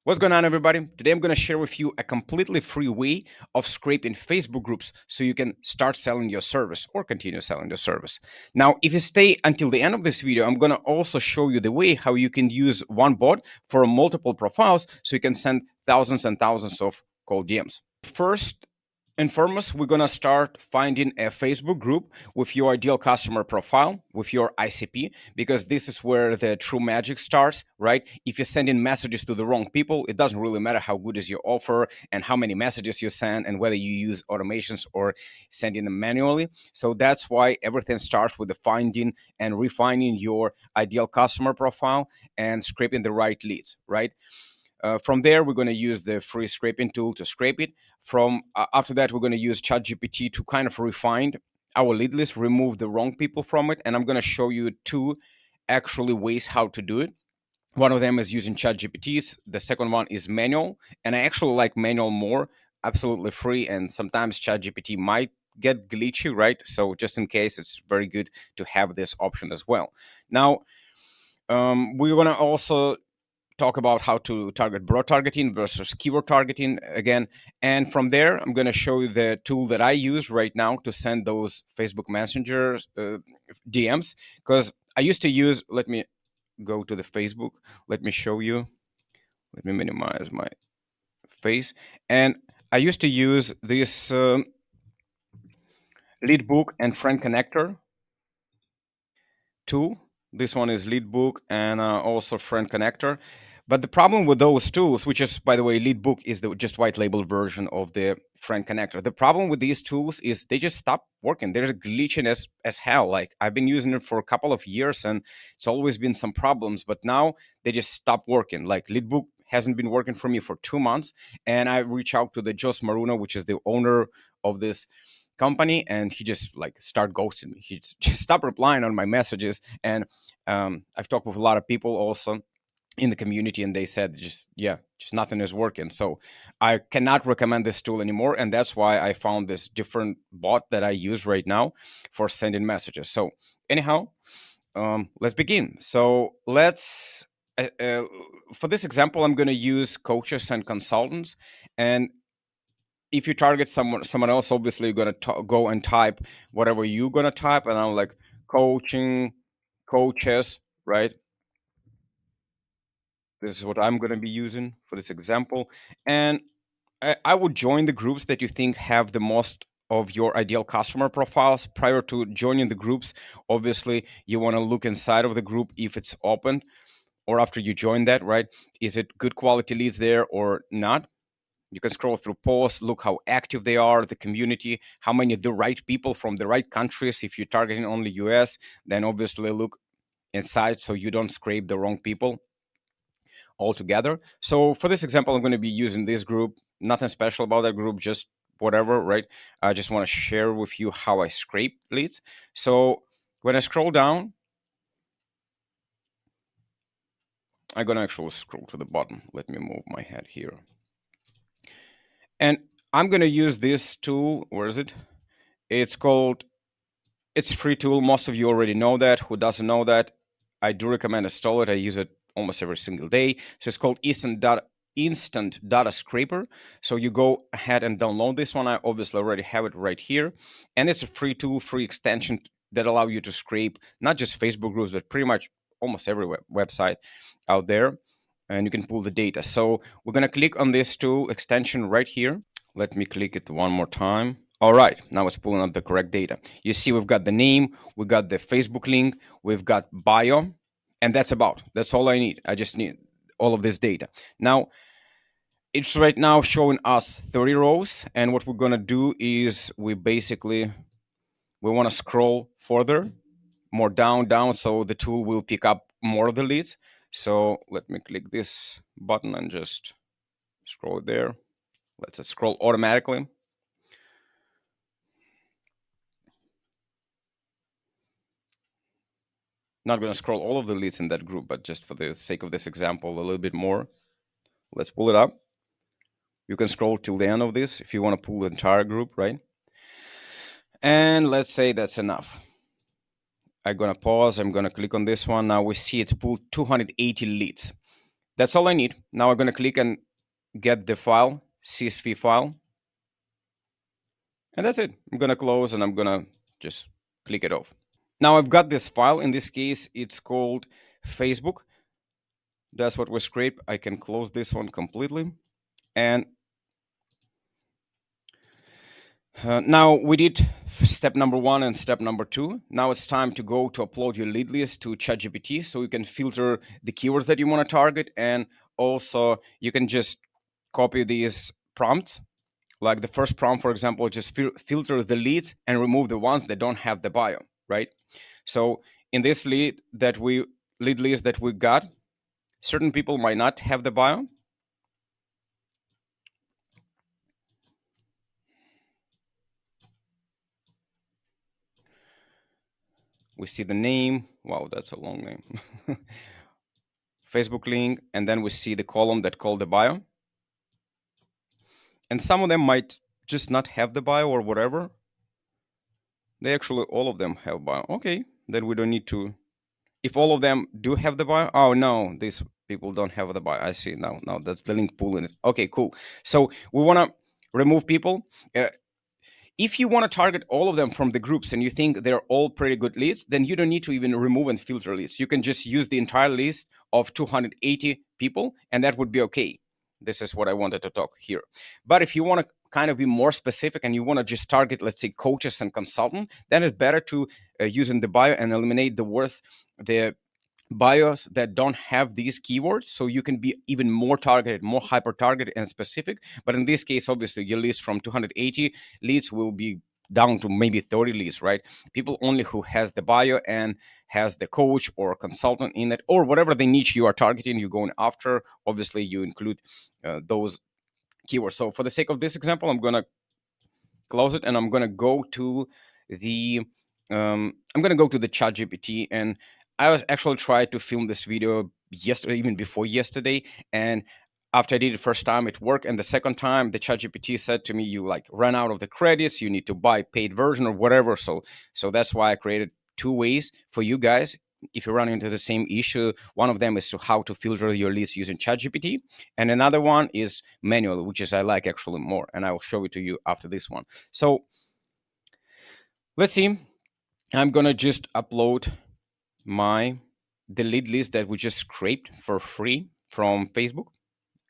What's going on, everybody? Today I'm going to share with you a completely free way of scraping Facebook groups so you can start selling your service or continue selling your service. Now, if you stay until the end of this video, I'm going to also show you the way how you can use one bot for multiple profiles so you can send thousands and thousands of cold DMs. First and foremost, we're going to start finding a Facebook group with your ideal customer profile, with your ICP, because this is where the true magic starts, right? If you're sending messages to the wrong people, it doesn't really matter how good is your offer and how many messages you send and whether you use automations or sending them manually. So that's why everything starts with the finding and refining your ideal customer profile and scraping the right leads, right? From there, we're going to use the free scraping tool to scrape it. From after that, we're going to use ChatGPT to kind of refine our lead list, remove the wrong people from it, and I'm going to show you two actually ways how to do it. One of them is using ChatGPTs. The second one is manual, and I actually like manual more. Absolutely free, and sometimes ChatGPT might get glitchy, right? So just in case, it's very good to have this option as well. Now, we're going to also talk about how to target broad targeting versus keyword targeting again. And from there, I'm going to show you the tool that I use right now to send those Facebook Messenger DMs. Because I used to use, let me go to the Facebook. Let me show you. Let me minimize my face. And I used to use this Leadbook and Friend Connector tool. This one is Leadbook and also Friend Connector. But the problem with those tools, which is, by the way, Leadbook is the just white label version of the Friend Connector. The problem with these tools is they just stop working. There's a glitching as hell. Like I've been using it for a couple of years and it's always been some problems, but now they just stop working. Like Leadbook hasn't been working for me for 2 months. And I reach out to the Jos Maruno, which is the owner of this company, and he just like start ghosting me. He just stopped replying on my messages. And I've talked with a lot of people also in the community, and they said just nothing is working. So I cannot recommend this tool anymore, and that's why I found this different bot that I use right now for sending messages. So anyhow, let's begin. So let's for this example, I'm going to use coaches and consultants. And if you target someone else, obviously you're going to go and type whatever you're going to type. And I'm like coaching, coaches, right? This is what I'm going to be using for this example. And I would join the groups that you think have the most of your ideal customer profiles. Prior to joining the groups, obviously you want to look inside of the group if it's open, or after you join that, right? Is it good quality leads there or not? You can scroll through posts, look how active they are, the community, how many of the right people from the right countries. If you're targeting only US, then obviously look inside so you don't scrape the wrong people altogether. So for this example, I'm going to be using this group. Nothing special about that group, just whatever, right? I just want to share with you how I scrape leads. So when I scroll down, I'm going to actually scroll to the bottom. Let me move my head here. And I'm going to use this tool. Where is it? It's free tool. Most of you already know that. Who doesn't know that? I do recommend install it. I use it almost every single day. So it's called Instant Data Scraper. So you go ahead and download this one. I obviously already have it right here. And it's a free tool, free extension that allow you to scrape not just Facebook groups, but pretty much almost every website out there. And you can pull the data. So we're going to click on this tool extension right here. Let me click it one more time. All right, now it's pulling up the correct data. You see we've got the name, we got the Facebook link, we've got bio, and that's all I need. I just need all of this data. Now, it's right now showing us 30 rows, and what we're gonna do is we want to scroll further, more down, so the tool will pick up more of the leads. So let me click this button and just scroll there. Let's scroll automatically. Not going to scroll all of the leads in that group, but just for the sake of this example, a little bit more. Let's pull it up. You can scroll till the end of this if you want to pull the entire group, right? And let's say that's enough. I'm going to pause. I'm going to click on this one. Now we see it pulled 280 leads. That's all I need. Now I'm going to click and get the file, CSV file, and that's it. I'm going to close and I'm going to just click it off. Now I've got this file. In this case, it's called Facebook. That's what we scrape. I can close this one completely. And now we did step number 1 and step number 2. Now it's time to go to upload your lead list to ChatGPT so you can filter the keywords that you want to target. And also you can just copy these prompts. Like the first prompt, for example, just filter the leads and remove the ones that don't have the bio, right? So in this lead list that we got, certain people might not have the bio. We see the name. Wow, that's a long name. Facebook link, and then we see the column that called the bio. And some of them might just not have the bio or whatever. They actually, all of them have bio. Okay, then we don't need to. If all of them do have the bio, oh no, these people don't have the bio. I see now. Now that's the link pool in it. Okay, cool. So we want to remove people. If you want to target all of them from the groups and you think they're all pretty good leads, then you don't need to even remove and filter leads. You can just use the entire list of 280 people, and that would be okay. This is what I wanted to talk here. But if you want to kind of be more specific and you want to just target, let's say, coaches and consultant, then it's better to use in the bio and eliminate the bios that don't have these keywords, so you can be even more targeted, more hyper targeted and specific. But in this case, obviously your list from 280 leads will be down to maybe 30 leads, right? People only who has the bio and has the coach or consultant in it, or whatever the niche you are targeting, you're going after. Obviously you include those keywords. So for the sake of this example, I'm going to close it and I'm going to go to the chat GPT. And I was actually trying to film this video yesterday, even before yesterday, and after I did it first time it worked, and the second time the chat GPT said to me, you like ran out of the credits, you need to buy paid version or whatever. So that's why I created two ways for you guys. If you run into the same issue, one of them is to how to filter your leads using ChatGPT, and another one is manual, which is I like actually more, and I will show it to you after this one. So let's see. I'm gonna just upload the lead list that we just scraped for free from Facebook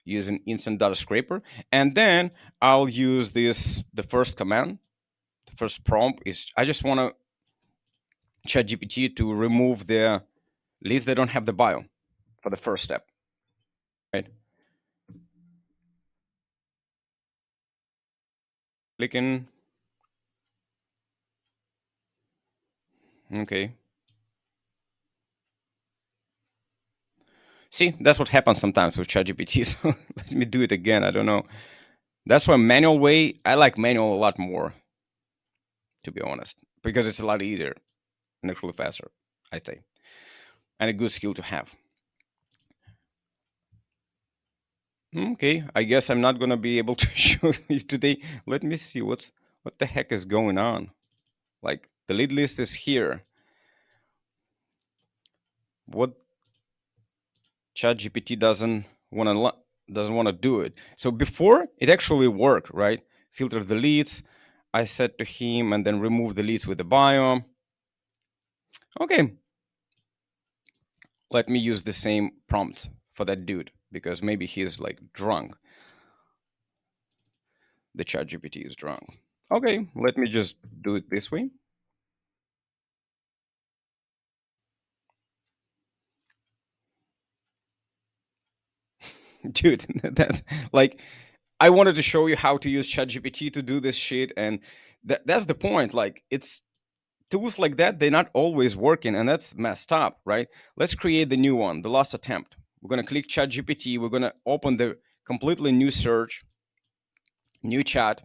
using Instant Data Scraper, and then I'll use the first command. The first prompt is I just want to ChatGPT to remove the leads that don't have the bio for the first step, right? Clicking. Okay. See, that's what happens sometimes with ChatGPT. So let me do it again. I don't know. That's why manual way, I like manual a lot more, to be honest, because it's a lot easier and actually faster, I say, and a good skill to have. Okay, I guess I'm not gonna be able to show you today. Let me see what the heck is going on. Like the lead list is here. What ChatGPT doesn't want to do it. So before it actually worked, right? Filter the leads. I said to him, and then remove the leads with the bio. Okay, let me use the same prompt for that dude because maybe he's like drunk. The ChatGPT is drunk. Okay, let me just do it this way. Dude, that's like I wanted to show you how to use ChatGPT to do this shit, and that's the point. Like it's tools like that, they're not always working, and that's messed up, right? Let's create the new one, the last attempt. We're gonna click ChatGPT. We're gonna open the completely new search, new chat,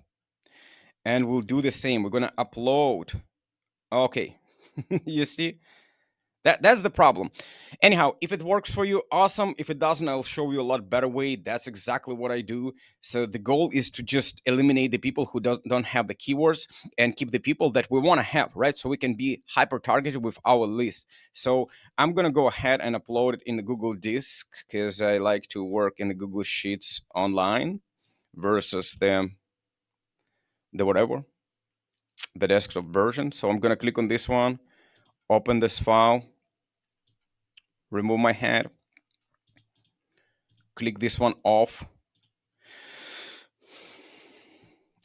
and we'll do the same. We're gonna upload. Okay, you see, That's the problem. Anyhow, if it works for you, awesome. If it doesn't, I'll show you a lot better way. That's exactly what I do. So the goal is to just eliminate the people who don't have the keywords and keep the people that we want to have, right? So we can be hyper targeted with our list. So I'm gonna go ahead and upload it in the Google Disk because I like to work in the Google Sheets online versus the whatever, the desktop version. So I'm gonna click on this one, open this file, remove my head, click this one off.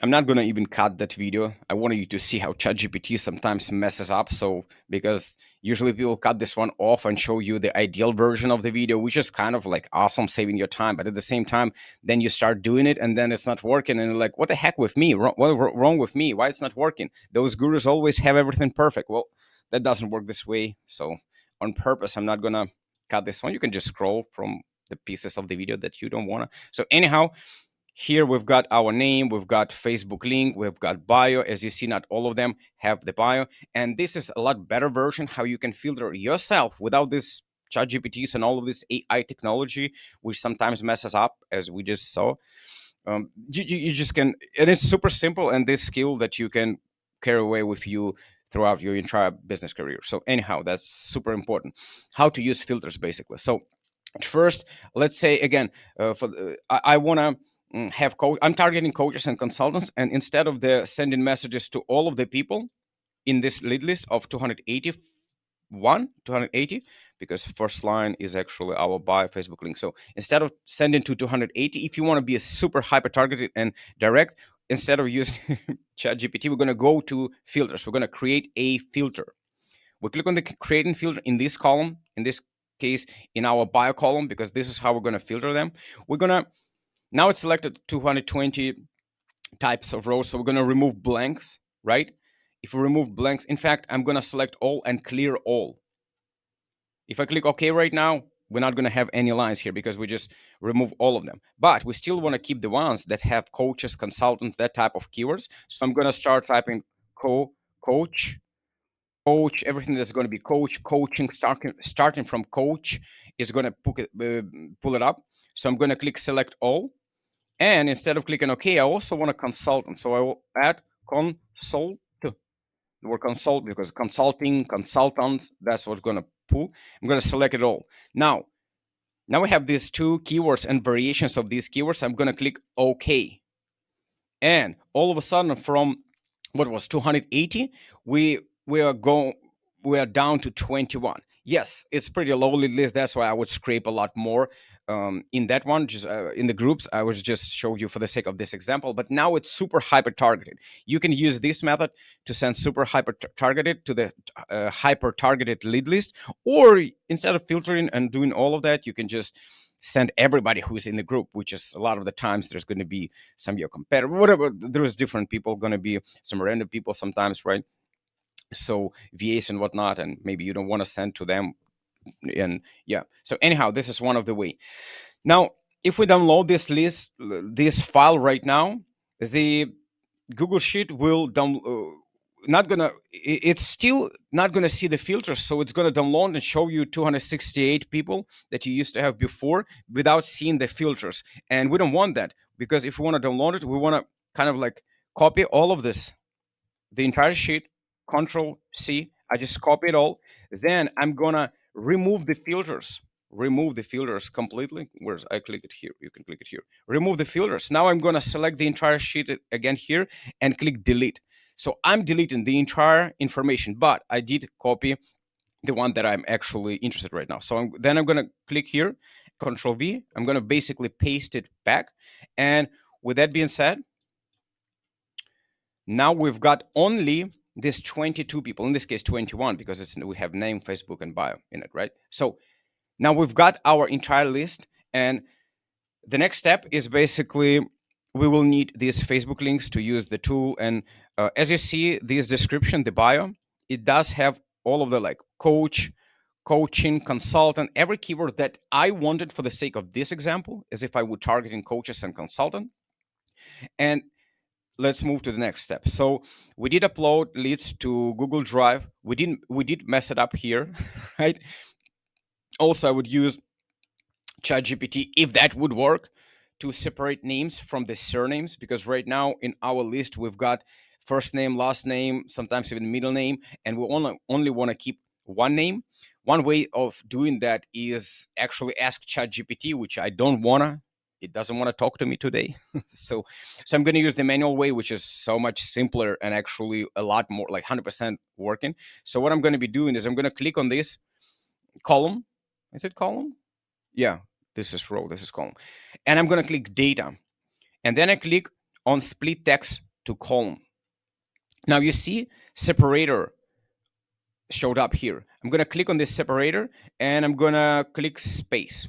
I'm not gonna even cut that video. I wanted you to see how ChatGPT sometimes messes up. So because usually people cut this one off and show you the ideal version of the video, which is kind of like awesome, saving your time. But at the same time, then you start doing it and then it's not working, and you're like, what the heck with me? Wrong with me? Why it's not working? Those gurus always have everything perfect. Well, that doesn't work this way. So on purpose, I'm not gonna cut this one. You can just scroll from the pieces of the video that you don't wanna. So anyhow, here we've got our name, we've got Facebook link, we've got bio. As you see, not all of them have the bio. And this is a lot better version how you can filter yourself without this chat GPTs and all of this AI technology, which sometimes messes up, as we just saw. You just can, and it's super simple, and this skill that you can carry away with you throughout your entire business career. So anyhow, that's super important. How to use filters, basically. So at first, let's say again, I want to have I'm targeting coaches and consultants, and instead of the sending messages to all of the people in this lead list of 280, because first line is actually our bio Facebook link. So instead of sending to 280, if you want to be a super hyper targeted and direct, instead of using chat gpt, we're going to go to filters. We're going to create a filter. We click on the creating filter in this column, in this case in our bio column, because this is how we're going to filter them. We're going to, now it's selected 220 types of rows, so we're going to remove blanks, right? If we remove blanks, in fact, I'm going to select all and clear all. If I click OK right now, we're not going to have any lines here because we just remove all of them. But we still want to keep the ones that have coaches, consultants, that type of keywords. So I'm going to start typing coach, everything that's going to be coach, coaching, starting from coach is going to pull it up. So I'm going to click select all. And instead of clicking OK, I also want a consultant. So I will add consult. The word consult, because consulting, consultants, that's what's going to pull. I'm going to select it all. Now we have these two keywords and variations of these keywords. I'm going to click OK. And all of a sudden, from what was 280, we are down to 21. Yes, it's pretty lowly list. That's why I would scrape a lot more in that one. Just in the groups, I was just show you for the sake of this example. But now it's super hyper targeted. You can use this method to send super hyper targeted to the hyper targeted lead list, or instead of filtering and doing all of that, you can just send everybody who's in the group, which is a lot of the times there's going to be some of your competitor, whatever. There's different people going to be, some random people sometimes, right? So VAs and whatnot, and maybe you don't want to send to them. And yeah, so anyhow, this is one of the way. Now if we download this list, this file right now, the Google Sheet will not gonna it's still not gonna see the filters, so it's gonna download and show you 268 people that you used to have before without seeing the filters. And we don't want that, because if we want to download it, we want to kind of like copy all of this, the entire sheet, Control C. I just copy it all. Then I'm gonna remove the filters completely. Where's, I click it here, you can click it here, remove the filters. Now I'm gonna select the entire sheet again here and click delete. So I'm deleting the entire information, but I did copy the one that I'm actually interested right now. So then I'm gonna click here, Control V. I'm gonna basically paste it back. And with that being said, now we've got only this 22 people, in this case 21, because we have name, Facebook, and bio in it, right? So now we've got our entire list, and the next step is basically we will need these Facebook links to use the tool. And as you see, this description, the bio, it does have all of the like coach, coaching, consultant, every keyword that I wanted for the sake of this example, as if I would targeting coaches and consultant. And let's move to the next step. So we did upload leads to Google Drive. We did mess it up here, right? Also, I would use ChatGPT if that would work to separate names from the surnames, because right now in our list we've got first name, last name, sometimes even middle name, and we only want to keep one name. One way of doing that is actually ask ChatGPT, which I don't wanna. It doesn't want to talk to me today, so I'm going to use the manual way, which is so much simpler and actually a lot more, like 100% working. So what I'm going to be doing is I'm going to click on this column. Is it column? Yeah, this is row, this is column. And I'm going to click data. And then I click on split text to column. Now you see separator showed up here. I'm going to click on this separator and I'm going to click space.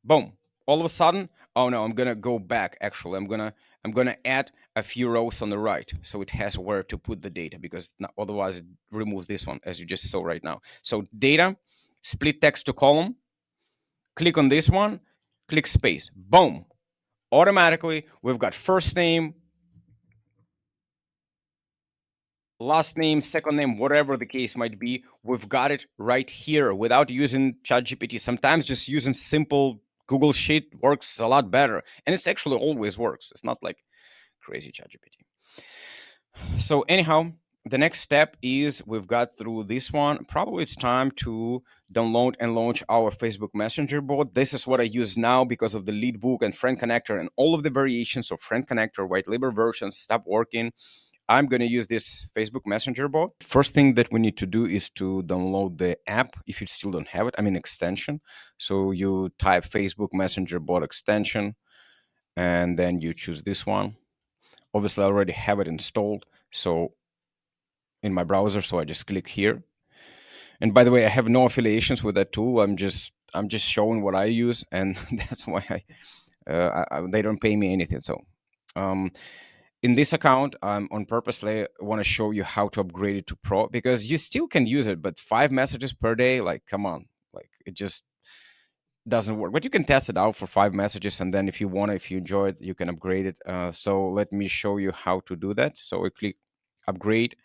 Boom. All of a sudden, oh no, I'm going to go back. Actually, I'm going to add a few rows on the right so it has where to put the data, because otherwise it removes this one, as you just saw right now. So data, split text to column, click on this one, click space. Boom. Automatically, we've got first name, last name, second name, whatever the case might be. We've got it right here without using ChatGPT. Sometimes just using simple Google Sheet works a lot better. And it's actually always works. It's not like crazy ChatGPT. So anyhow, the next step is we've got through this one. Probably it's time to download and launch our Facebook Messenger bot. This is what I use now because of the lead book and Friend Connector and all of the variations of Friend Connector white label versions stopped working. I'm going to use this Facebook Messenger bot. First thing that we need to do is to download the app if you still don't have it. I mean, extension. So you type Facebook Messenger bot extension, and then you choose this one. Obviously, I already have it installed. So in my browser, so I just click here. And by the way, I have no affiliations with that tool. I'm just showing what I use, and that's why they don't pay me anything. So um, in this account, on purposely want to show you how to upgrade it to Pro, because you still can use it, but 5 messages per day, like come on, like it just doesn't work. But you can test it out for 5 messages, and then if you want, if you enjoy it, you can upgrade it. So let me show you how to do that. So we click upgrade.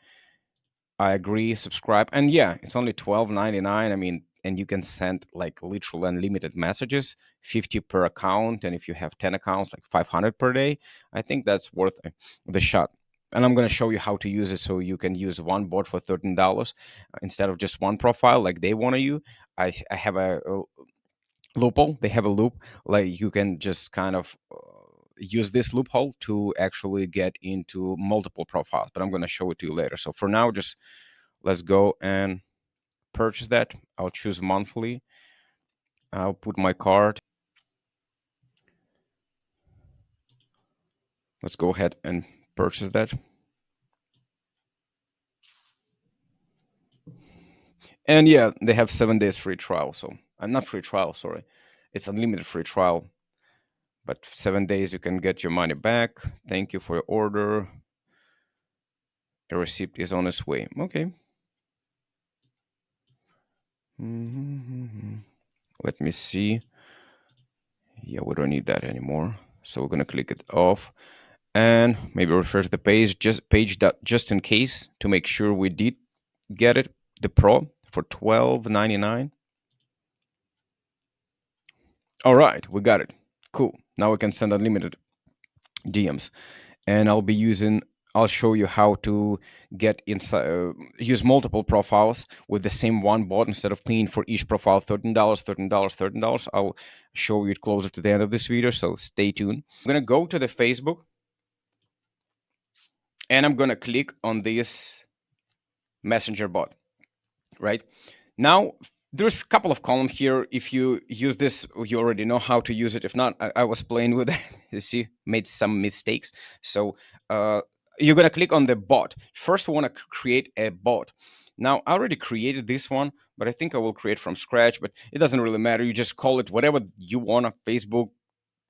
I agree, subscribe, and yeah, it's only $12.99. I mean, and you can send like literal unlimited messages, 50 per account, and if you have 10 accounts, like 500 per day. I think that's worth the shot. And I'm going to show you how to use it, so you can use one bot for $13 instead of just one profile like they want to use. I have a loophole. They have a loop, like you can just kind of use this loophole to actually get into multiple profiles, but I'm going to show it to you later. So for now, just let's go and purchase that. I'll choose monthly. I'll put my card. Let's go ahead and purchase that. And yeah, they have 7 days free trial. So I'm not free trial, sorry. It's unlimited free trial. But 7 days you can get your money back. Thank you for your order. A receipt is on its way. Okay. Let me see. Yeah, we don't need that anymore. So we're gonna click it off and maybe refresh the page just in case to make sure we did get it. The Pro for $12.99. All right, we got it. Cool. Now we can send unlimited DMs, and I'll show you how to get inside, use multiple profiles with the same one bot instead of paying for each profile $13, $13, $13. I'll show you it closer to the end of this video, so stay tuned. I'm gonna go to the Facebook, and I'm gonna click on this messenger bot. Right now, there's a couple of columns here. If you use this, you already know how to use it. If not, I was playing with it. You see, made some mistakes. So you're gonna click on the bot. First, we want to create a bot. Now, I already created this one, but I think I will create from scratch. But it doesn't really matter. You just call it whatever you want on Facebook,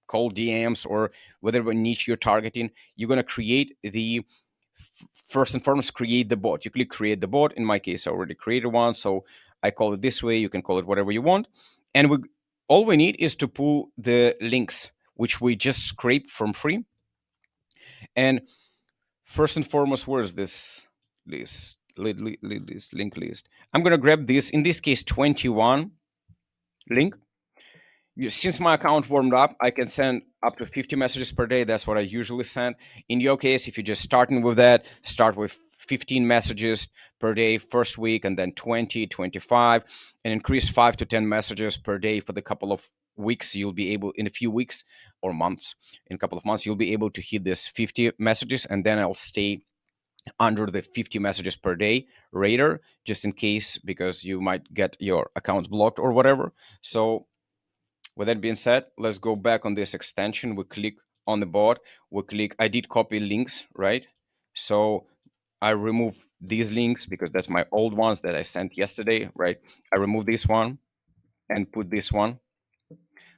call DMs, or whatever niche you're targeting. You're gonna create the first and foremost, create the bot. You click create the bot. In my case, I already created one, so I call it this way. You can call it whatever you want. And all we need is to pull the links, which we just scraped from free. And first and foremost, where is this list? List, link list. I'm gonna grab this, in this case, 21 link. Since my account warmed up, I can send up to 50 messages per day. That's what I usually send. In your case, if you're just starting with that, start with 15 messages per day first week, and then 20, 25, and increase 5 to 10 messages per day for the couple of weeks. You'll be able, in a few weeks or months, in a couple of months, you'll be able to hit this 50 messages, and then I'll stay under the 50 messages per day radar, just in case, because you might get your accounts blocked or whatever. So with that being said, let's go back on this extension. We click on the bot. We click, I did copy links, right? So I remove these links because that's my old ones that I sent yesterday, right? I remove this one and put this one.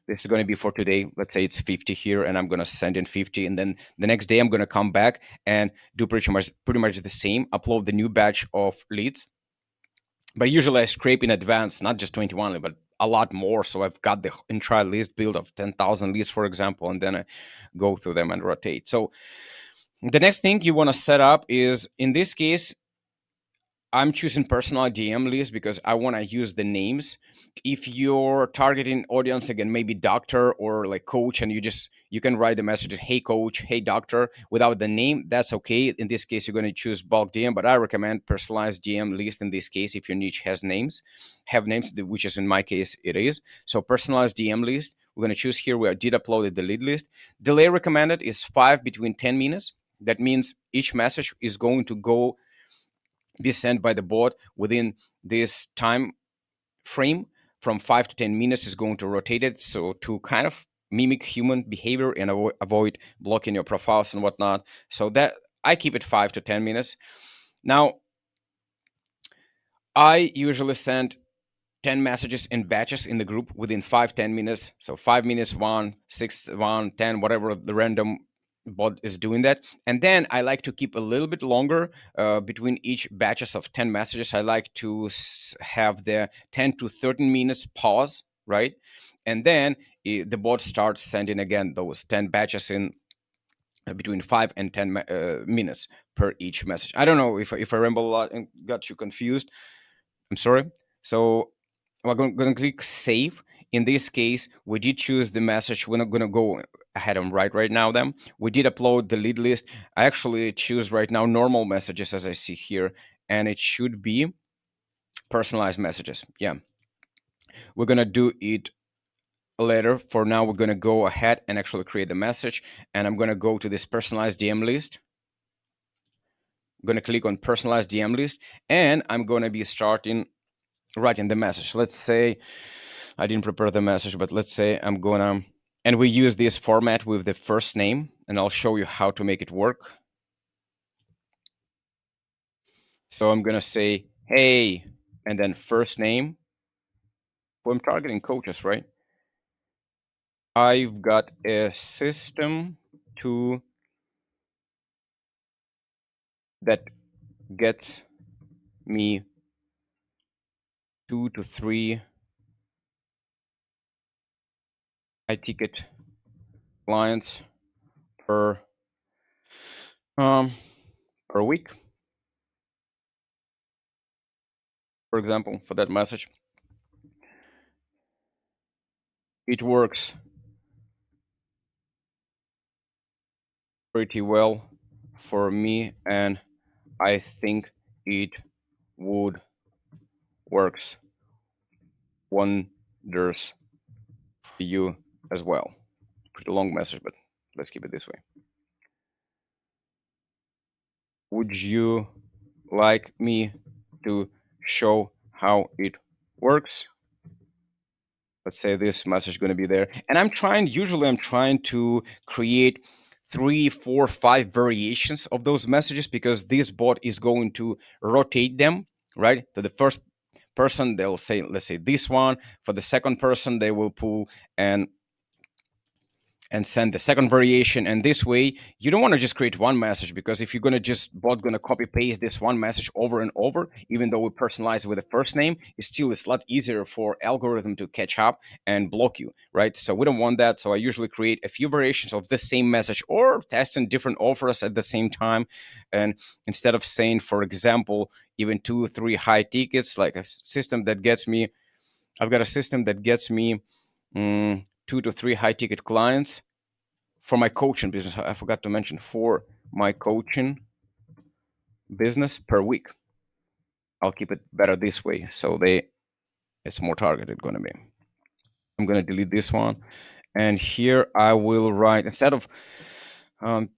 This is going to be for today. Let's say it's 50 here, and I'm going to send in 50. And then the next day, I'm going to come back and do pretty much the same, upload the new batch of leads. But usually I scrape in advance, not just 21, but a lot more. So I've got the entire list build of 10,000 leads, for example, and then I go through them and rotate. So the next thing you want to set up is, in this case, I'm choosing personal DM list because I want to use the names. If you're targeting audience, again, maybe doctor or like coach, and you can write the messages, hey coach, hey doctor, without the name, that's okay. In this case, you're going to choose bulk DM, but I recommend personalized DM list in this case if your niche has names, which is in my case, it is. So personalized DM list, we're going to choose here where I did upload the lead list. Delay recommended is 5 between 10 minutes. That means each message is going to be sent by the bot within this time frame. From 5 to 10 minutes is going to rotate it, so to kind of mimic human behavior and avoid blocking your profiles and whatnot. So that I keep it 5 to 10 minutes. Now, I usually send 10 messages in batches in the group within 5-10 minutes. So 5 minutes, 1, 6, 1, 10, whatever the random bot is doing that. And then I like to keep a little bit longer between each batches of 10 messages. I like to have the 10 to 13 minutes pause, right? And then the bot starts sending again those 10 batches in between 5 and 10 minutes per each message. I don't know if I ramble a lot and got you confused. I'm sorry. So we're going to click save. In this case, we did choose the message. We're not going to go ahead and write right now them. We did upload the lead list. I actually choose right now normal messages as I see here, and it should be personalized messages. Yeah. We're going to do it later. For now, we're going to go ahead and actually create the message, and I'm going to go to this personalized DM list. I'm going to click on personalized DM list, and I'm going to be starting writing the message. Let's say I didn't prepare the message, but let's say I'm gonna, and we use this format with the first name, and I'll show you how to make it work. So I'm gonna say, hey, and then first name. Well, I'm targeting coaches, right? I've got a system to that gets me 2 to 3 high ticket clients per um per week, for example, for that message. It works pretty well for me, and I think it would works wonders for you as well. Pretty long message, but let's keep it this way. Would you like me to show how it works? Let's say this message is going to be there. And usually I'm trying to create 3, 4, 5 variations of those messages, because this bot is going to rotate them, right? To the first person, they'll say, let's say this one. For the second person, they will pull and and send the second variation. And this way, you don't want to just create one message, because if you're going to just bot going to copy paste this one message over and over, even though we personalize it with the first name, it's a lot easier for algorithm to catch up and block you, right? So we don't want that. So I usually create a few variations of the same message, or testing different offers at the same time. And instead of saying, for example, even 2 or 3 high tickets, like a system that gets me, I've got a system that gets me 2 to 3 high ticket clients for my coaching business. I forgot to mention, for my coaching business per week. I'll keep it better this way, so it's more targeted going to be. I'm going to delete this one, and here I will write, instead of 2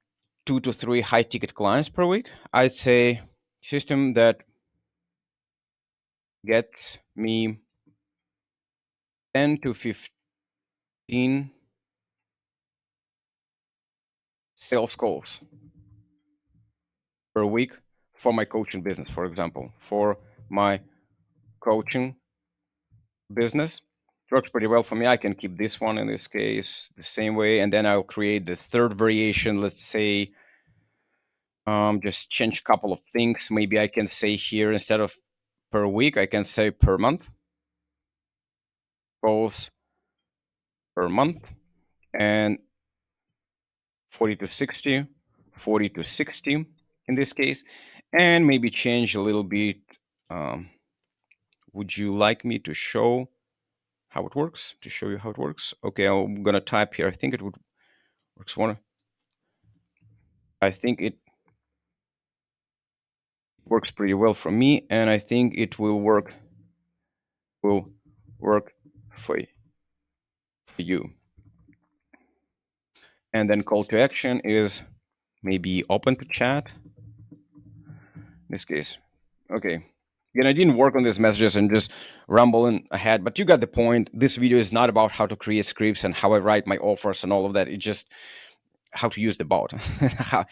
to 3 high ticket clients per week, I'd say system that gets me 10 to 15 sales calls per week for my coaching business. For example, for my coaching business, it works pretty well for me. I can keep this one in this case the same way, and then I'll create the third variation. Let's say just change a couple of things. Maybe I can say here, instead of per week, I can say per month, calls per month, and 40 to 60, 40 to 60 in this case, and maybe change a little bit. Would you like me to show how it works? To show you how it works? Okay, I'm gonna type here. I think it would works one. I think it works pretty well for me, and I think it will work for you. And then call to action is maybe open to chat. In this case, okay. Again, I didn't work on these messages and just rumbling ahead, but you got the point. This video is not about how to create scripts and how I write my offers and all of that. It's just how to use the bot,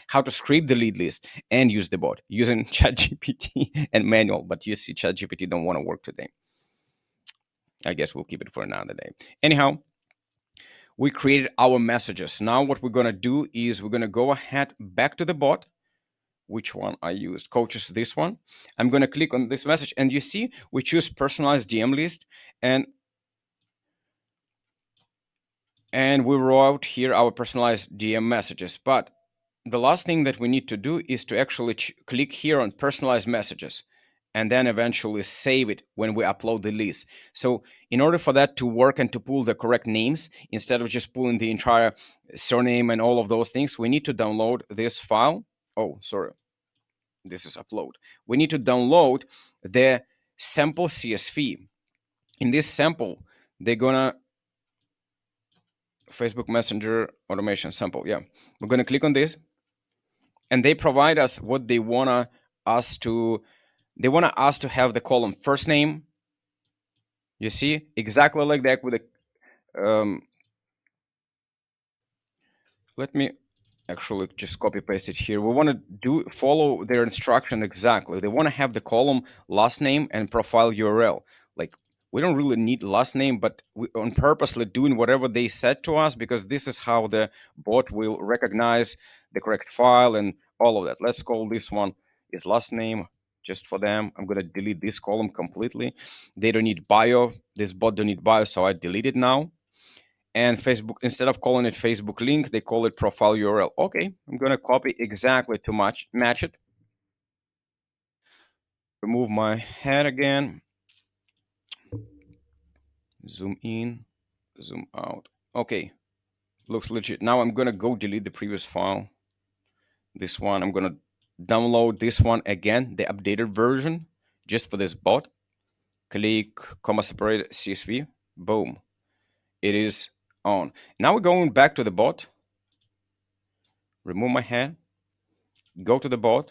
how to scrape the lead list and use the bot using ChatGPT and manual. But you see, ChatGPT don't want to work today. I guess we'll keep it for another day. Anyhow, we created our messages. Now what we're going to do is we're going to go ahead back to the bot. Which one I used? Coaches, this one. I'm going to click on this message, and you see we choose personalized DM list, and we wrote here our personalized DM messages. But the last thing that we need to do is to actually click here on personalized messages, and then eventually save it when we upload the list. So in order for that to work and to pull the correct names, instead of just pulling the entire surname and all of those things, we need to download this file. Oh, sorry. This is upload. We need to download the sample CSV. In this sample, they're gonna Facebook Messenger automation sample. Yeah, we're gonna click on this, and they provide us what they wanna us to. They wanna us to have the column first name. You see, exactly like that with a. Let me actually just copy paste it here. We want to follow their instruction exactly. They want to have the column last name and profile URL. Like, we don't really need last name, but we on purposely doing whatever they said to us, because this is how the bot will recognize the correct file and all of that. Let's call this one is last name just for them. I'm gonna delete this column completely. They don't need bio. This bot don't need bio, so I delete it now. And Facebook, instead of calling it Facebook link, they call it profile URL. Okay, I'm gonna copy exactly to match it. Remove my head again. Zoom in, zoom out. Okay, looks legit. Now I'm gonna go delete the previous file. This one, I'm gonna download this one again, the updated version, just for this bot. Click comma separated CSV. Boom, it is on. Now we're going back to the bot. Remove my head. Go to the bot.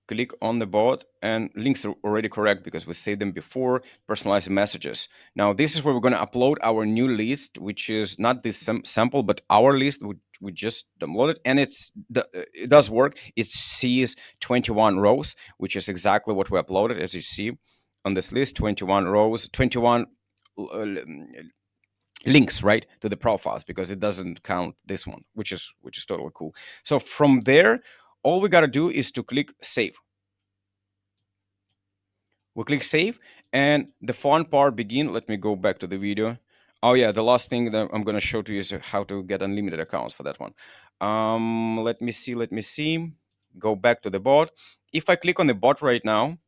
Click on the bot, and links are already correct because we saved them before. Personalized messages. Now this is where we're going to upload our new list, which is not this sample but our list, which we just downloaded, and it does work. It sees 21 rows, which is exactly what we uploaded. As you see on this list, 21 rows, 21 links, right, to the profiles, because it doesn't count this one, which is totally cool. So from there, all we got to do is to click save. We click save, and the fun part begin. Let me go back to the video. Oh yeah, the last thing that I'm going to show to you is how to get unlimited accounts for that one. Let me see. Go back to the bot. If I click on the bot right now,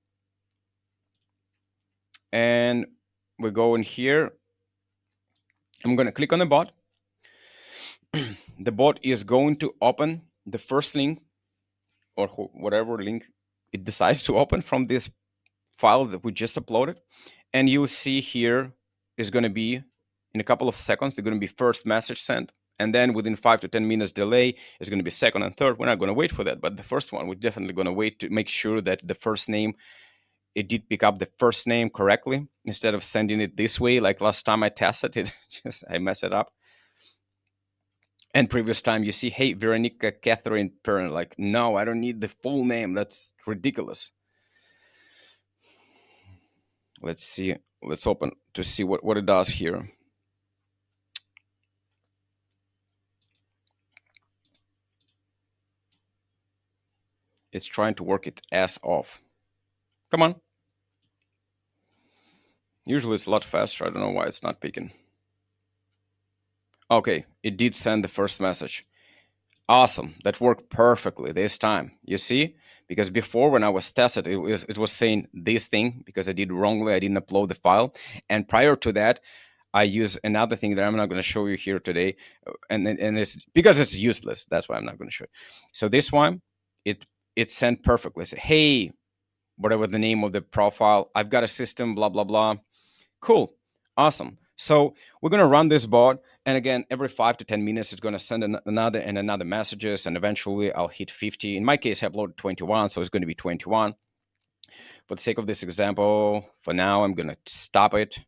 and we go in here, I'm going to click on the bot. The bot is going to open the first link, or whatever link it decides to open from this file that we just uploaded. And you'll see here is going to be, in a couple of seconds, they're going to be first message sent. And then within 5 to 10 minutes delay is going to be second and third. We're not going to wait for that. But the first one, we're definitely going to wait to make sure that the first name, it did pick up the first name correctly, instead of sending it this way. Like last time I tested it, I messed it up. And previous time you see, hey, Veronica Catherine Perrin, like, no, I don't need the full name. That's ridiculous. Let's see. Let's open to see what it does here. It's trying to work its ass off. Come on. Usually it's a lot faster. I don't know why it's not picking. Okay, it did send the first message. Awesome. That worked perfectly this time. You see? Because before, when I was tested, it was saying this thing because I did wrongly. I didn't upload the file. And prior to that, I use another thing that I'm not going to show you here today. And it's because it's useless. That's why I'm not going to show it. So this one, it sent perfectly. Say, hey, whatever the name of the profile, I've got a system, blah, blah, blah. Cool. Awesome. So we're going to run this bot. And again, every 5 to 10 minutes, it's going to send another and another messages. And eventually I'll hit 50. In my case, I uploaded 21. So it's going to be 21. For the sake of this example, for now, I'm going to stop it.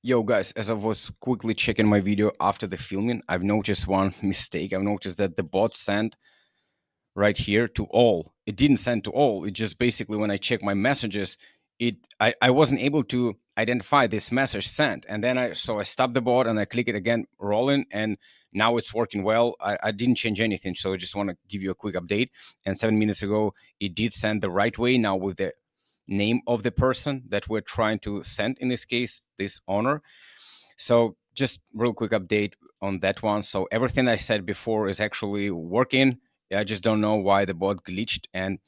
Yo, guys, as I was quickly checking my video after the filming, I've noticed one mistake. I've noticed that the bot sent right here to all. It didn't send to all. It just basically, when I check my messages, I wasn't able to identify this message sent. And then I stopped the bot and I click it again, rolling, and now it's working well. I didn't change anything. So I just want to give you a quick update. And 7 minutes ago, it did send the right way, now with the name of the person that we're trying to send, in this case, this owner. So just real quick update on that one. So everything I said before is actually working. I just don't know why the bot glitched. And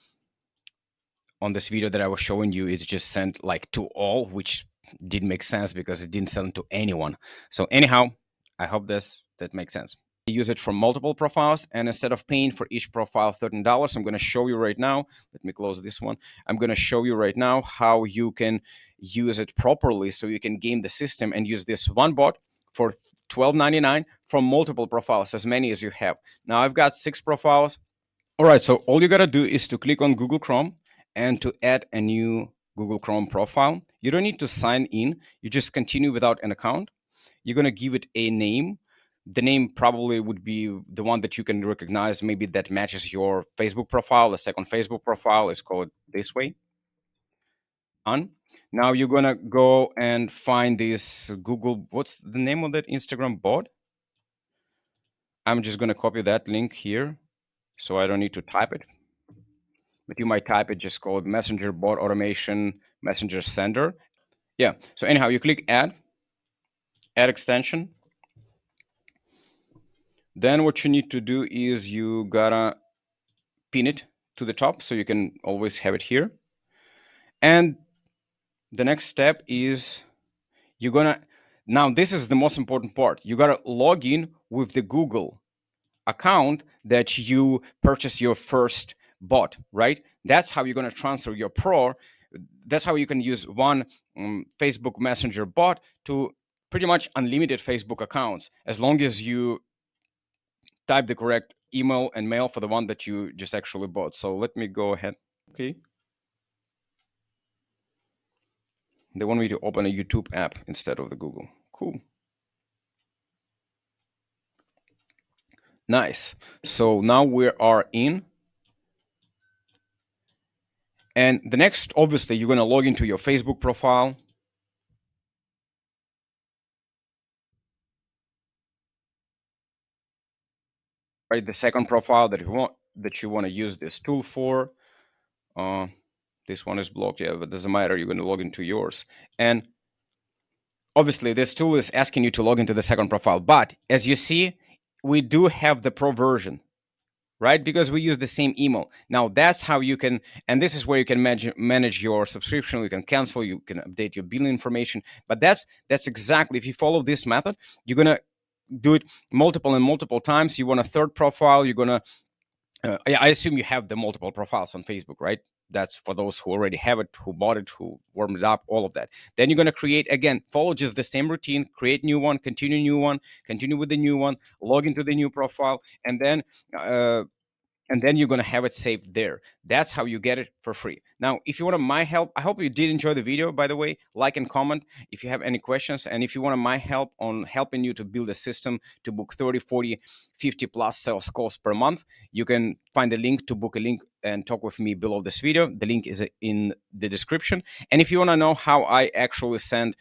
on this video that I was showing you, it's just sent like to all, which didn't make sense because it didn't send to anyone. So anyhow, I hope that makes sense. I use it for multiple profiles, and instead of paying for each profile $13, I'm going to show you right now. Let me close this one. I'm going to show you right now how you can use it properly, so you can game the system and use this one bot for $12.99 from multiple profiles, as many as you have. Now I've got 6 profiles. All right, so all you got to do is to click on Google Chrome and to add a new Google Chrome profile. You don't need to sign in. You just continue without an account. You're going to give it a name. The name probably would be the one that you can recognize, maybe that matches your Facebook profile. The second Facebook profile is called this way. On. Now you're going to go and find this Google, what's the name of that Instagram bot? I'm just going to copy that link here so I don't need to type it. But you might type it, just call it Messenger Bot Automation Messenger Sender. Yeah. So anyhow, you click add extension. Then what you need to do is you gotta pin it to the top so you can always have it here. And the next step is you're gonna, now this is the most important part. You gotta log in with the Google account that you purchased your first bot, right? That's how you're gonna transfer your Pro. That's how you can use one Facebook Messenger bot to pretty much unlimited Facebook accounts, as long as you type the correct email and mail for the one that you just actually bought. So let me go ahead. Okay. They want me to open a YouTube app instead of the Google. Cool. Nice. So now we are in. And the next, obviously, you're going to log into your Facebook profile. right? The second profile that you want to use this tool for. Uh, this one is blocked, yeah, but doesn't matter. You're going to log into yours, and obviously this tool is asking you to log into the second profile. But as you see, we do have the pro version, right? Because we use the same email. Now that's how you can, and this is where you can manage your subscription. You can cancel, you can update your billing information. But that's exactly, if you follow this method, you're gonna do it multiple and multiple times. You want a third profile. You're gonna I assume you have the multiple profiles on Facebook, right? That's for those who already have it, who bought it, who warmed it up, all of that. Then you're going to create, again, follow just the same routine, create new one, continue with the new one, log into the new profile, uh, and then you're going to have it saved there. That's how you get it for free. Now, if you want my help, I hope you did enjoy the video, by the way. Like and comment if you have any questions. And if you want my help on helping you to build a system to book 30, 40, 50 plus sales calls per month, you can find the link to book a link and talk with me below this video. The link is in the description. And if you want to know how I actually send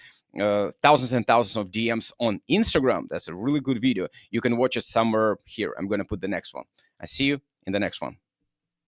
thousands and thousands of DMs on Instagram, that's a really good video. You can watch it somewhere here. I'm going to put the next one. I see you in the next one.